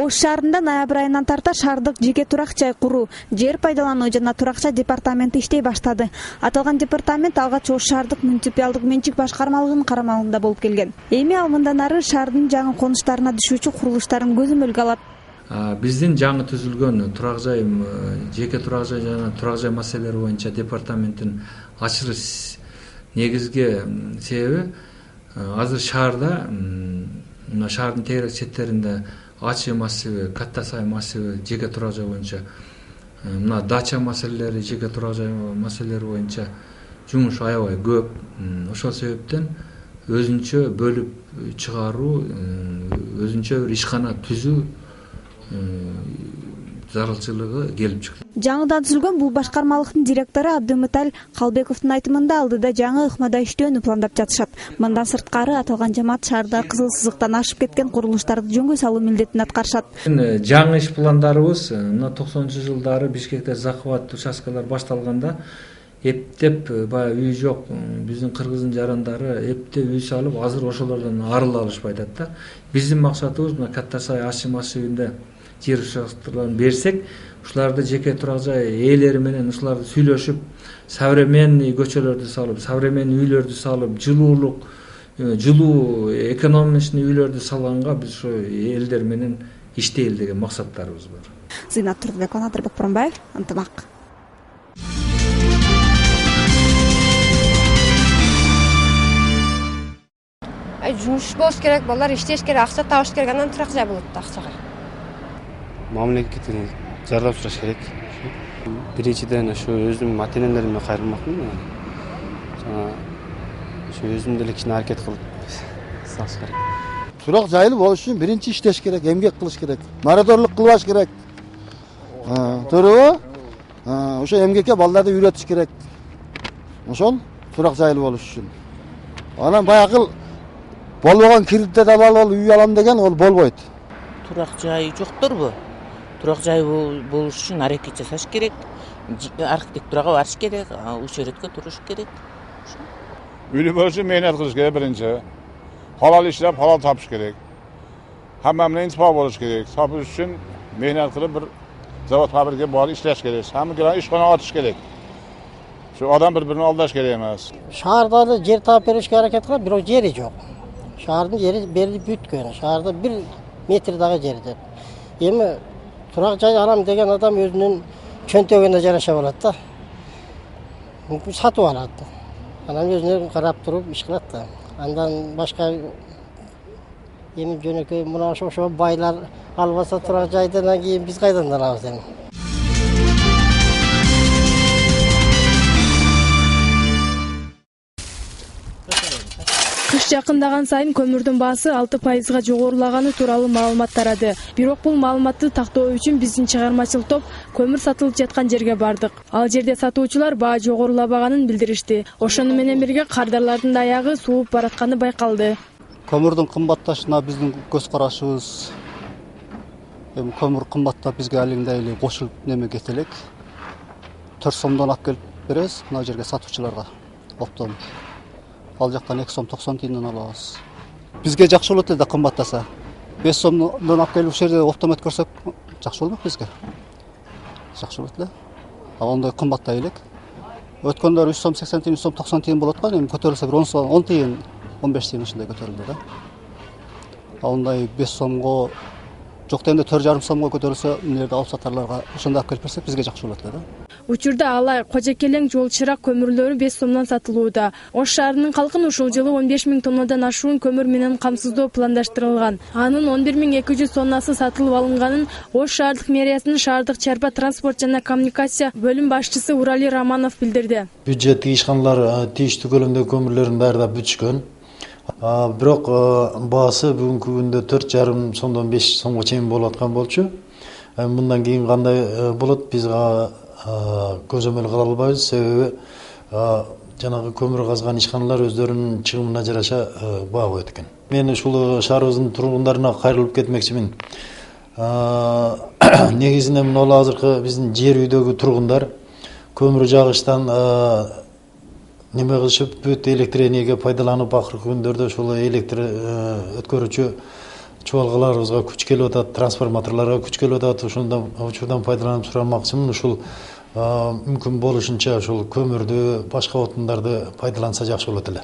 Ош шаарында ноябрь айынан тарта шаардык жеке турак жай куруу, жер пайдалануу жана туракча департаменти иштей баштады. Аталган департамент алгач Ош шаардык муниципалдык менчик башкармалыгынын карамалында болуп келген. Эми ал мындан ары шаардын жаңы конуштарына түшүүчү курулуштарын көзөмөлгө алат. Биздин жаңы түзүлгөн турак жай, жеке турак жай жана турак жай маселелери боюнча департаменттин ачылыш негизги себеби азыр шаарда шаардын тегерек четтеринде Ачы массиви, Каттасай массиви жеке турак жай боюнча, мына дача маселелери, жеке турак жай маселелери боюнча жумуш аябай көп. Ошол себептен өзүнчө бөлүп чыгаруу, өзүнчө бир ишкана түзүү зарылчылыгы келип чыкты. Жаңыдан түзүлгөн бул башкармалыктын директору Абдымыталь Калбековдун айтымында алдыда жаңы ыкмада иштөөнү пландап жатышат. Мындан сырткары аталган жамаат шаарда кызыл сызыктан ашып кеткен курулуштарды жөнгө салуу милдетин аткарышат. Жаңы иш пландарыбыз мына 90-жылдары Бишкекте захват участкалар башталганда эптеп баягы үй жок биздин кыргыздын жарандары эптеп үй салып, азыр ошолордон арыла алышпай атат да. Биздин максатыбыз мына Каттасай Ачы массивинде жер участкаларын берсек, ушуларды жеке турак жай ээлери менен ушуларды сүйлөшүп, современный көчөлөрдү салып, современный үйлөрдү салып, жылуу экономичный үйлөрдү салганга биз ошо элдер менен иштейли деген максаттарыбыз бар. Зинат Турдубекова, Надырбек Боронбаев, Ынтымак. Жумуш болуш керек, балдар иштеш керек, акча табыш керек, анан турак жай болот да акчага. Мамлекеттен жардам сураш керек. Биринчиден ошо өзүм ата-энелериме кайрылмакмын. Ошо өзүм деле кичине аракет кылып салыш керек. Турак жайлуу болуш үчүн биринчи иштеш керек, эмгек кылыш керек. Марадорлук кылбаш керек. Туурабы? Ошо эмгекке балдарды үйрөтүш керек. Ошол турак жайлуу болуш үчүн. Анан баягы болбогон кредит алып үй алам деген ол болбойт. Турак жайы жокторбу? Турак жай болуш үчүн аракет жасаш керек. Архитектурага барыш керек, учередке туруш керек. Үйлүү болуш үчүн мээнет кылыш керек биринчи. Халал иштеп, халал тапыш керек. Хамма менен интифа болуш керек. Тапыш үчүн мээнет кылып бир завод фабрикага барып иштеш керек. Хамма келген ишкана ачыш керек. Şu adam birbirini aldаш керек эмес. Шаарда жер таап беришке аракет кылат, бирок жери жок. Шаардын жери берилип бүткөн. Шаарда 1 метр дагы жер деп. Эми турак жай алам деген адам өзүнүн чөнтөгүнө жараша болот да. Сатып алат. Анан өзүнө карап туруп иш кылат да. Андан башка эми жөнөкөй мына ошо байлар албаса турак жайдан кийин биз кайдан алабыз эми? Кыш жакындаган сайын көмүрдүн баасы 6%га жогорулаганы тууралуу маалымат тарады. Бирок бул маалыматты тактоо үчүн биздин чыгармачыл топ көмүр сатылып жаткан жерге бардык. Ал жерде сатуучулар баа жогорулабаганын билдиришти. Ошону менен бирге кардарлардын да аягы сууп баратканы байкалды. Көмүрдүн кымбатташына биздин көз карашыбыз эми көмүр кымбаттап бизге алыңдай эле кошулуп неме кете элек. 4 сомдон алып келип беребиз мына жерге сатуучуларга. Оптом. Ал жактан 2 сом 90 тиынден алабыз. Бизге жакшы болот эле кымбаттаса. 5 сомдон алып келип ушул жерде оптом өткөрсөк жакшы болмок бизге. Жакшы болот эле. Андай кымбаттай элек. Өткөндө 3 сом 80 тиын, 3 сом 90 тиын болот го, эми көтөрүлсө 10 сом 10 тиын, 15 тиын ушундай көтөрүлдү да. Андай 5 сомго жок дегенде 4,5 сомго көтөрүлсө, мынерде алып сатарларга ошондой алып келип берсек бизге жакшы болот эле да. Учурда алай Кожокелең жол чырак көмүрлөрү 5 сомдон сатылууда. Ош шаарынын халкын ушул жылы 15 000 тоннадан ашуун көмүр менен камсыздоо пландаштырылган. Анын 11 200 тоннасы сатылып алынганын Ош шаардык мэриясынын шаардык чарба транспорт жана коммуникация бөлүм башчысы Урали Романов билдирди. Бюджеттик ишканалар тийиштүү көлөмдө көмүрлөрүн баардап бүчкөн. Бирок баасы бүгүнкү күндө 4,5 сомдон 5 сомго чейин болуп аткан болчу. Мындан кийин кандай болот биз көзөмөл кыла албайбыз, себеби жанагы көмүр казган ишканалар өздөрүнүн чыгымына жараша баа коет экен. Мен ушул шаарыбыздын тургундарына кайрылып кетмекчимин. Негизинен мына азыркы биздин жер үйдөгү тургундар көмүр жагыштан неме кылышып бүт электр энергия пайдаланып акыркы күндөрдө ушул электр өткөрүүчү чубалгаларыбызга күч келип атат, трансформаторлорго күч келип атат. Ошондон учурдан пайдаланып сурамакчымын. Ушул мүмкүн болушунча ушул көмүрдү, башка отундарды пайдаланса жакшы болот эле.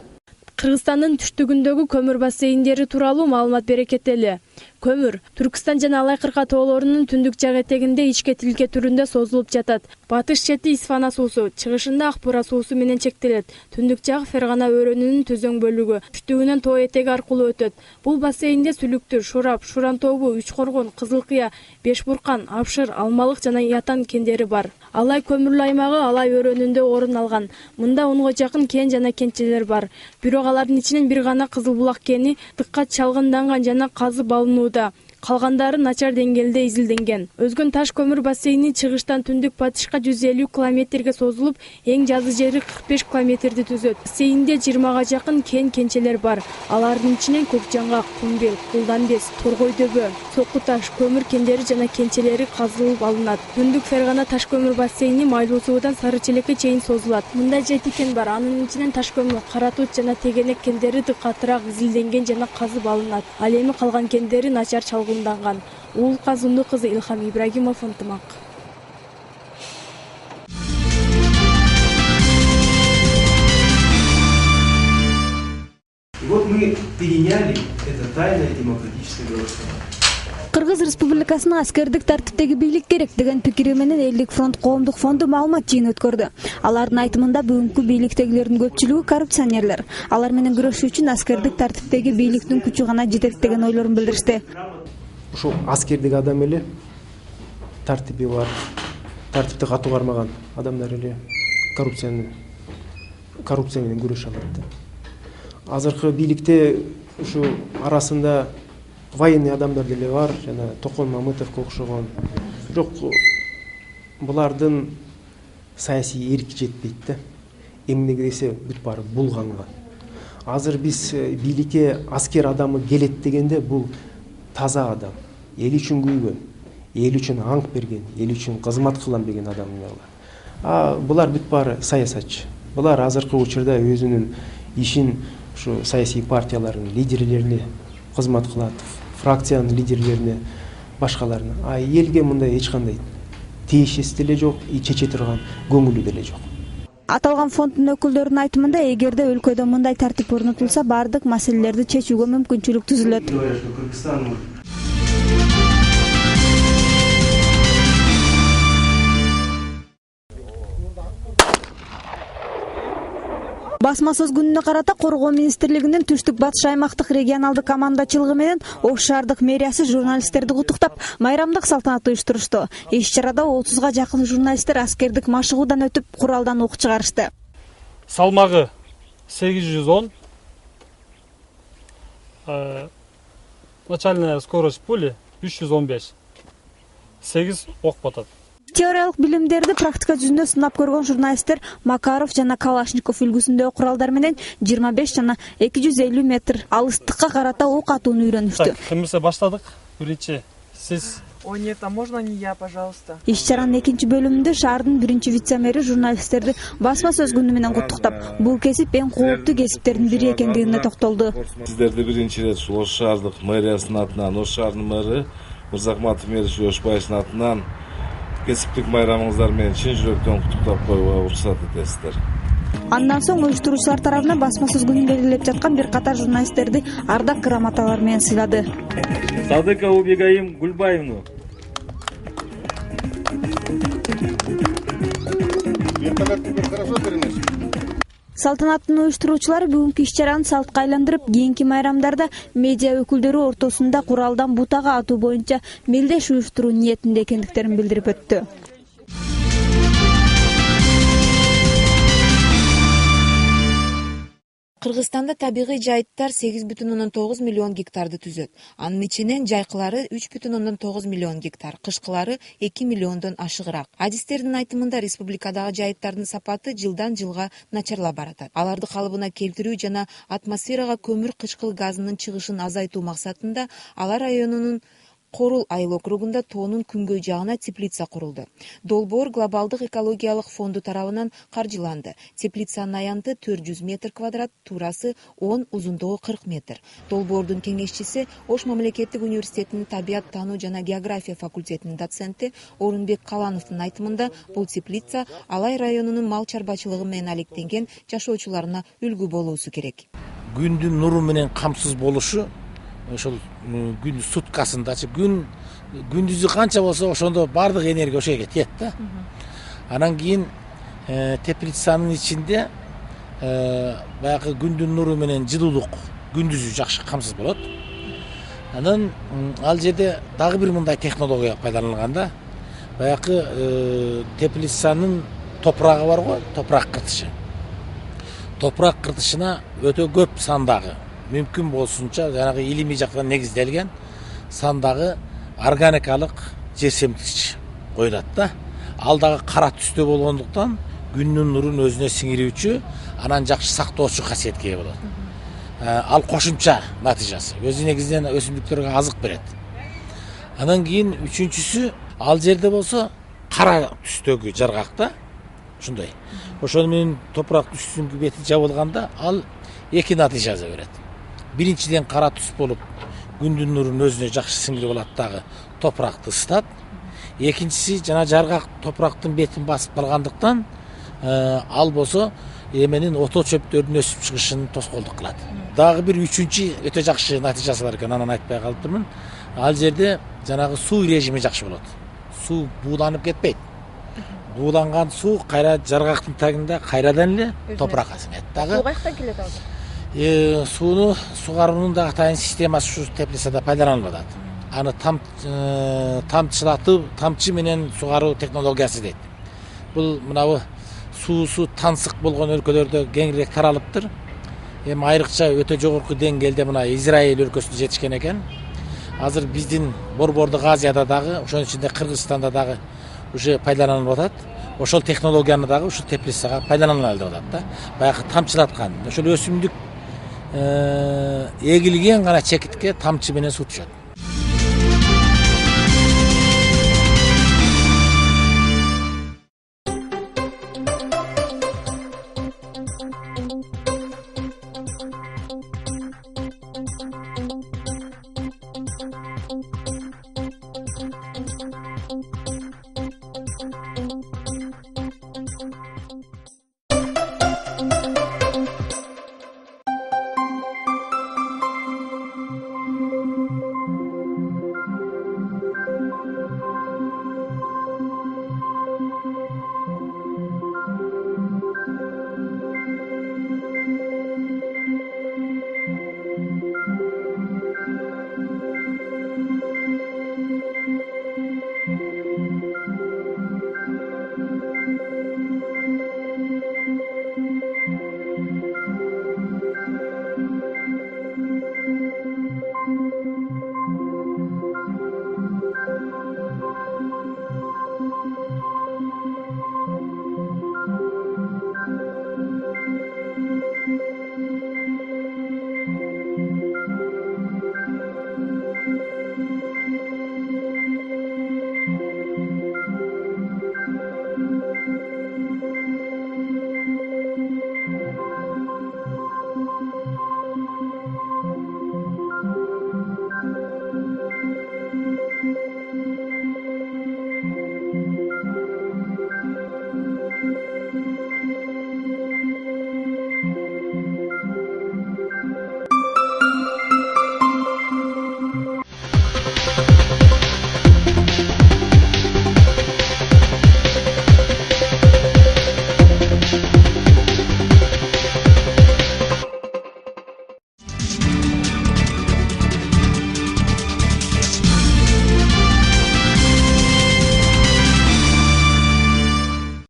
Кыргызстандын түштүгүндөгү көмүр бассейндери тууралуу маалымат бере кетели. Көмүр Түркстан жана Алай кырка тоолорунун түндүк жак этегинде ичке тилке түрүндө созулуп жатат. Батыш чети Исфана суусу, чыгышында Акбура суусу менен чектелет. Түндүк жагы Фергана өрөөнүнүн түзөң бөлүгү, түштүгүнөн тоо этеги аркылуу өтөт. Бул бассейнде Сүлүктүр, Шурап, Шуран тобу, Үч Коргон, Кызылкыя, Бешбуркан, Апшыр, Алмалык жана Ятан кендери бар. Алай көмүрлүү аймагы Алай өрөөнүндө орун алган. Мында 10га жакын кен жана кенчелер бар. Бирок алардын ичинен бир гана Кызыл булак кени дыккат чалгынданган жана казып алынууда. Калгандары начар деңгээлде изилденген. Өзгөн таш көмүр бассейни чыгыштан түндүк батышка 150 километрге созулуп, эң жазы жери 45 километрди түзөт. Бассейнде 20га жакын кен кенчелер бар. Алардын ичинен Көкжаңгак, Кумбел, Кулданбес, Торгой дөбө, Соку таш көмүр кендери жана кенчелери казылып алынат. Түндүк Фергана таш көмүр бассейни Майлуу суудан Сары Челекке чейин созулат. Мында 7 кен бар. Анын ичинен таш көмүр, Кара Тут жана Тегенек кендери дыккатыраак изилденген жана казып алынат. Ал эми калган кендери начар чалгынданган. Уулка Зунду кызы Илхам Ибрагимов, ынтымак. И вот мы переняли это тайное демократическое голосование. Кыргыз Республикасына аскердик тартиптеги бийлик керек деген пикири менен Элдик фронт коомдук фонду маалымат жыйын өткөрдү. Алардын айтымында бүгүнкү бийликтегилердин көпчүлүгү коррупционерлер. Алар менен күрөшүү үчүн аскердик тартиптеги бийликтин күчү гана жетет деген ойлорун билдиришти. Ушул аскердик адам эле тартипи бар, тартипти катуу кармаган адамдар эле коррупция менен күрөшө алат. Азыркы бийликте ушу арасында военный адамдар деле бар, жана Токон Мамытовго окшогон. Бирок булардын саясий эрки жетпейт да. Эмнеге десе бүт баары булганган. Азыр биз бийликке аскер адамы келет дегенде бул таза адам, эл үчүн күйгөн, эл үчүн ант берген, эл үчүн кызмат кылам деген адамдар. Булар бүт баары саясатчы. Булар азыркы учурда өзүнүн ишин ушу саясий партиялардын лидерлерине кызмат кылат, фракциянын лидерлерине, башкаларына. Элге мындай эч кандай тиешеси деле жок, чече турган көңүлү деле жок. Аталган фонддун өкүлдөрүнүн айтымында, эгерде өлкөдө мындай тартип орнотулса, бардык маселелерди чечүүгө мүмкүнчүлүк түзүлөт. Басма сөз күнүнө карата Коргоо министрлигинин түштүк батыш аймактык регионалдык командачылыгы менен Ош шаардык мэриясы журналисттерди куттуктап, майрамдык салтанат уюштурушту. Иш-чарада 30га жакын журналисттер аскердик машыгуудан өтүп, куралдан ок чыгарышты. Салмагы 810, начальная скорость пули 315, 8 ок батат. Теориялык билимдерди практика жүзүндө сынап көргөн журналисттер Макаров жана Калашников үлгүсүндөгү куралдар менен 25 жана 250 метр алыстыкка карата ок атууну үйрөнүштү. Эмесе баштадык. Биринчи сиз. Ой, нет, а можно не я, пожалуйста? Иш-чаранын экинчи бөлүмүндө шаардын биринчи вице-мэри журналисттерди басма сөз күнү менен куттуктап, бул кесип эң кооптуу кесиптердин бири экендигине токтолду. Сиздерди биринчи ирет Ош шаардык мэриясынын атынан, Ош шаарынын мэрі Мырзахматов Мериш Ошбаевдин атынан кесиптик майрамыңыздар менен чын жүрөктөн куттуктап коюуга уруксат этесиздер. Андан соң уюштуруучулар тарабынан басма сөз күнүн белгилеп жаткан бир катар журналисттерди ардак грамоталар менен сыйлады. Садыкову Бегаим Гульбаевну. Салтанаттын уюштуруучулары бүгүнкү иш-чараны салтка айландырып, кийинки майрамдарда медиа өкүлдөрү ортосунда куралдан бутага атуу боюнча мелдеш уюштуруу ниетинде экендиктерин билдирип өттү. Кыргызстанда табигый жайыттар 8,9 миллион гектарды түзөт. Анын ичинен жайкылары 3,9 миллион гектар, кышкылары 2 миллиондон ашыгыраак. Адистердин айтымында республикадагы жайыттардын сапаты жылдан жылга начарлап баратат. Аларды калыбына келтирүү жана атмосферага көмүр кычкыл газынын чыгышын азайтуу максатында Ала районунун Корул айыл округунда тоонун күнгөй жагына теплица курулду. Долбоор глобалдык экологиялык фонду тарабынан каржыланды. Теплицанын аянты 400 метр квадрат, туурасы 10, узундугу 40 метр. Долбоордун кеңешчиси Ош мамлекеттик университетинин табият таануу жана география факультетинин доценти Орунбек Калановдун айтымында бул теплица Алай районунун мал чарбачылыгы менен алектенген жашоочуларына үлгү болуусу керек. Күндүн нуру менен камсыз болушу, ошол күн суткасындачы күндүзү канча болсо ошондо бардык энергия ошого кетет да. Анан кийин теплицанын ичинде баягы күндүн нуру менен жылуулук күндүзү жакшы камсыз болот. Анан ал жерде дагы бир мындай технология пайдаланган да. Баягы теплицанын топурагы бар го, топурак кыртышы. Топурак кыртышына өтө көп сандагы мүмкүн болсунча жанагы илимий жактан негизделген сандагы органикалык жерсемтигич коюлат да. Ал дагы кара түстө болгондуктан күндүн нурун өзүнө сиңирүүчү, анан жакшы сактоочу касиетке ээ болот. Ал кошумча натыйжасы. Өзү негизинен өсүмдүктөргө азык берет. Анан кийин үчүнчүсү, ал жерде болсо кара түстөгү жаргакта ушундай. Ошону менен топурак түстүнүн бети жабылганда ал эки натыйжасы берет. Биринчиден кара түс болуп, күндүн нурун өзүнө жакшы сиңирип алат дагы топуракты ысытат. Экинчиси жана жаргак топурактын бетин басып калгандыктан ал болсо эменин ото чөптөрдүн өсүп чыгышын тоскоолдук кылат. Дагы бир үчүнчү өтө жакшы натыйжасы бар экен, анан айтпай калыптырмын. Ал жерде жанагы суу режими жакшы болот. Суу бууланып кетпейт. Бууланган суу кайра жаргактын тагында кайрадан эле топуракка сиңет. Дагы каяктан келет ал? Сууну сугаруунун дагы атайын системасы ушу теплицада пайдаланылып атат. Аны тамчылатып, тамчы менен сугаруу технологиясы дейт. Бул мынабы суусу тансык болгон өлкөлөрдө кеңирээк таралыптыр. Эми айрыкча өтө жогорку деңгээлде мына Израиль өлкөсүндө жетишкен экен. Азыр биздин Борбордук Азияда дагы, ошонун ичинде Кыргызстанда дагы уже пайдаланылып атат. Ошол технологияны дагы ушул теплицага пайдаланылат деп атат да. Баягы тамчылаткан. Ошол өсүмдүк эгилген гана чекитке тамчы менен суу түшөт.